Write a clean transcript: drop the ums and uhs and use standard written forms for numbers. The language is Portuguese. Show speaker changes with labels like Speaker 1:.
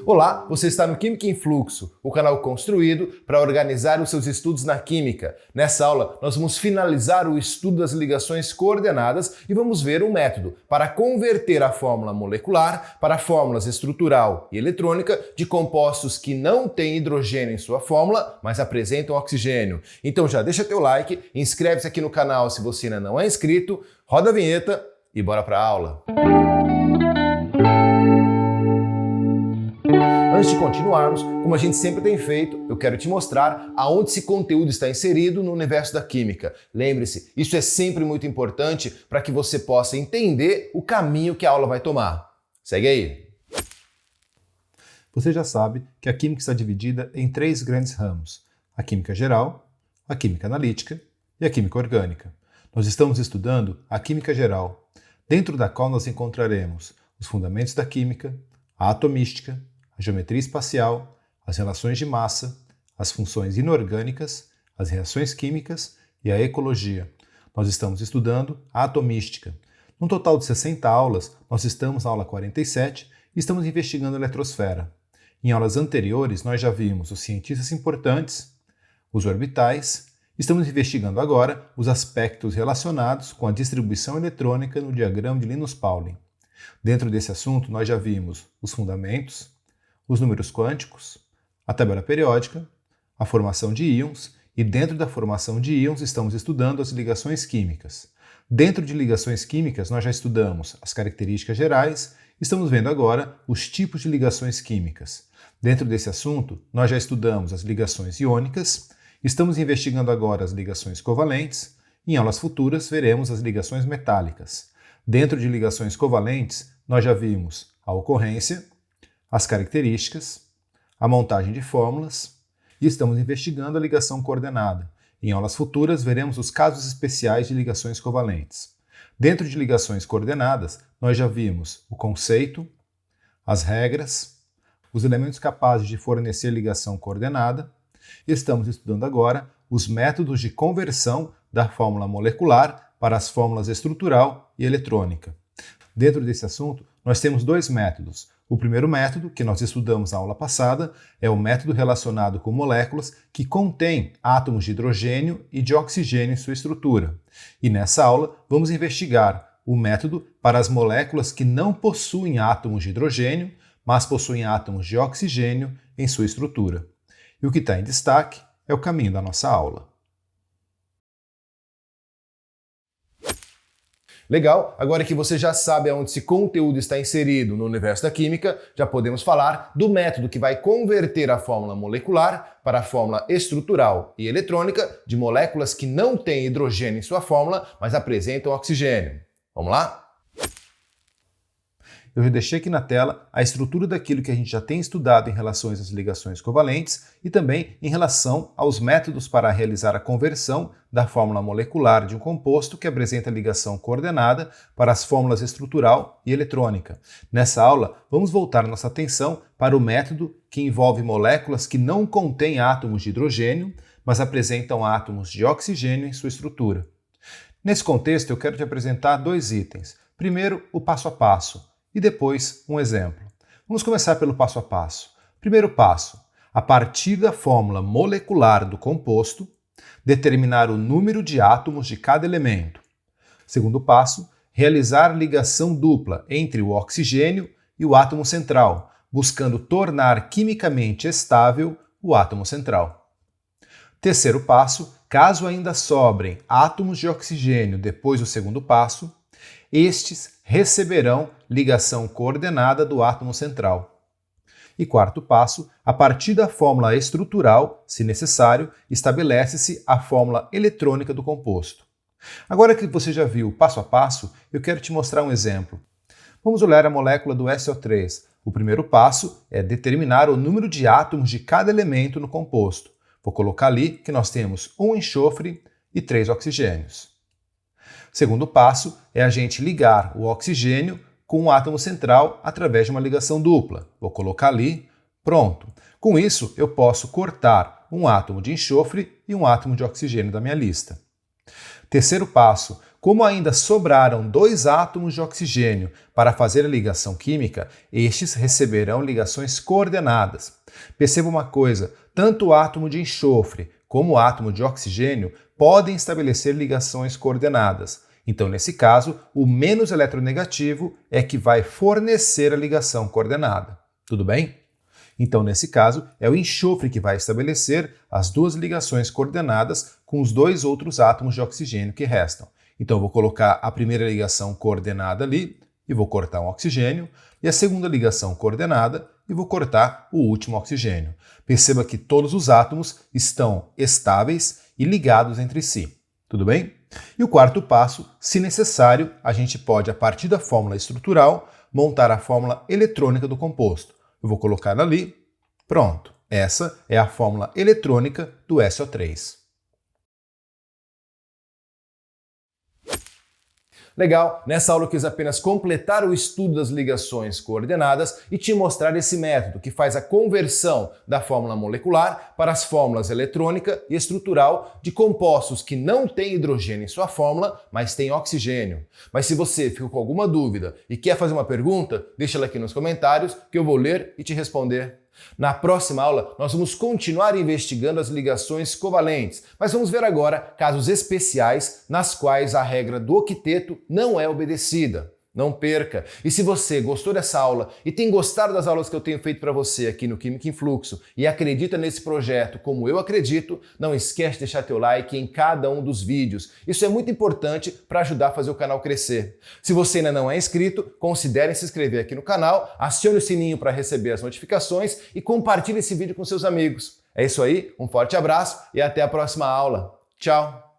Speaker 1: Olá, você está no Química em Fluxo, o canal construído para organizar os seus estudos na química. Nessa aula, nós vamos finalizar o estudo das ligações coordenadas e vamos ver um método para converter a fórmula molecular para fórmulas estrutural e eletrônica de compostos que não têm hidrogênio em sua fórmula, mas apresentam oxigênio. Então já deixa teu like, inscreve-se aqui no canal se você ainda não é inscrito, roda a vinheta e bora para a aula. Antes de continuarmos, como a gente sempre tem feito, eu quero te mostrar aonde esse conteúdo está inserido no universo da química. Lembre-se, isso é sempre muito importante para que você possa entender o caminho que a aula vai tomar. Segue aí!
Speaker 2: Você já sabe que a química está dividida em três grandes ramos: a química geral, a química analítica e a química orgânica. Nós estamos estudando a química geral, dentro da qual nós encontraremos os fundamentos da química, a atomística, a geometria espacial, as relações de massa, as funções inorgânicas, as reações químicas e a ecologia. Nós estamos estudando a atomística. Num total de 60 aulas, nós estamos na aula 47 e estamos investigando a eletrosfera. Em aulas anteriores, nós já vimos os cientistas importantes, os orbitais. Estamos investigando agora os aspectos relacionados com a distribuição eletrônica no diagrama de Linus-Pauling. Dentro desse assunto, nós já vimos os fundamentos, os números quânticos, a tabela periódica, a formação de íons e dentro da formação de íons estamos estudando as ligações químicas. Dentro de ligações químicas nós já estudamos as características gerais, estamos vendo agora os tipos de ligações químicas. Dentro desse assunto nós já estudamos as ligações iônicas, estamos investigando agora as ligações covalentes e em aulas futuras veremos as ligações metálicas. Dentro de ligações covalentes nós já vimos a ocorrência, as características, a montagem de fórmulas e estamos investigando a ligação coordenada. Em aulas futuras veremos os casos especiais de ligações covalentes. Dentro de ligações coordenadas, nós já vimos o conceito, as regras, os elementos capazes de fornecer ligação coordenada e estamos estudando agora os métodos de conversão da fórmula molecular para as fórmulas estrutural e eletrônica. Dentro desse assunto, nós temos dois métodos. O primeiro método, que nós estudamos na aula passada, é o método relacionado com moléculas que contêm átomos de hidrogênio e de oxigênio em sua estrutura. E nessa aula, vamos investigar o método para as moléculas que não possuem átomos de hidrogênio, mas possuem átomos de oxigênio em sua estrutura. E o que está em destaque é o caminho da nossa aula.
Speaker 1: Legal, agora que você já sabe aonde esse conteúdo está inserido no universo da química, já podemos falar do método que vai converter a fórmula molecular para a fórmula estrutural e eletrônica de moléculas que não têm hidrogênio em sua fórmula, mas apresentam oxigênio. Vamos lá?
Speaker 2: Eu já deixei aqui na tela a estrutura daquilo que a gente já tem estudado em relação às ligações covalentes e também em relação aos métodos para realizar a conversão da fórmula molecular de um composto que apresenta ligação coordenada para as fórmulas estrutural e eletrônica. Nessa aula, vamos voltar nossa atenção para o método que envolve moléculas que não contêm átomos de hidrogênio, mas apresentam átomos de oxigênio em sua estrutura. Nesse contexto, eu quero te apresentar dois itens. Primeiro, o passo a passo. E depois um exemplo. Vamos começar pelo passo a passo. Primeiro passo, a partir da fórmula molecular do composto, determinar o número de átomos de cada elemento. Segundo passo, realizar ligação dupla entre o oxigênio e o átomo central, buscando tornar quimicamente estável o átomo central. Terceiro passo, caso ainda sobrem átomos de oxigênio depois do segundo passo, estes receberão ligação coordenada do átomo central. E quarto passo, a partir da fórmula estrutural, se necessário, estabelece-se a fórmula eletrônica do composto. Agora que você já viu passo a passo, eu quero te mostrar um exemplo. Vamos olhar a molécula do SO3. O primeiro passo é determinar o número de átomos de cada elemento no composto. Vou colocar ali que nós temos um enxofre e 3 oxigênios. Segundo passo é a gente ligar o oxigênio com o átomo central através de uma ligação dupla. Vou colocar ali, pronto. Com isso, eu posso cortar um átomo de enxofre e um átomo de oxigênio da minha lista. Terceiro passo, Como ainda sobraram 2 átomos de oxigênio para fazer a ligação química, estes receberão ligações coordenadas. Perceba uma coisa, tanto o átomo de enxofre como o átomo de oxigênio podem estabelecer ligações coordenadas. Então, nesse caso, o menos eletronegativo é que vai fornecer a ligação coordenada. Tudo bem? Então, nesse caso, é o enxofre que vai estabelecer as 2 ligações coordenadas com os 2 outros átomos de oxigênio que restam. Então, eu vou colocar a primeira ligação coordenada ali e vou cortar um oxigênio, e a segunda ligação coordenada e vou cortar o último oxigênio. Perceba que todos os átomos estão estáveis e ligados entre si. Tudo bem? E o quarto passo, se necessário, a gente pode, a partir da fórmula estrutural, montar a fórmula eletrônica do composto. Eu vou colocar ali, pronto. Essa é a fórmula eletrônica do SO3.
Speaker 1: Legal, nessa aula eu quis apenas completar o estudo das ligações coordenadas e te mostrar esse método que faz a conversão da fórmula molecular para as fórmulas eletrônica e estrutural de compostos que não têm hidrogênio em sua fórmula, mas têm oxigênio. Mas se você ficou com alguma dúvida e quer fazer uma pergunta, deixa ela aqui nos comentários que eu vou ler e te responder. Na próxima aula, nós vamos continuar investigando as ligações covalentes, mas vamos ver agora casos especiais nas quais a regra do octeto não é obedecida. Não perca! E se você gostou dessa aula e tem gostado das aulas que eu tenho feito para você aqui no Química em Fluxo e acredita nesse projeto como eu acredito, não esquece de deixar teu like em cada um dos vídeos. Isso é muito importante para ajudar a fazer o canal crescer. Se você ainda não é inscrito, considere se inscrever aqui no canal, acione o sininho para receber as notificações e compartilhe esse vídeo com seus amigos. É isso aí, um forte abraço e até a próxima aula. Tchau!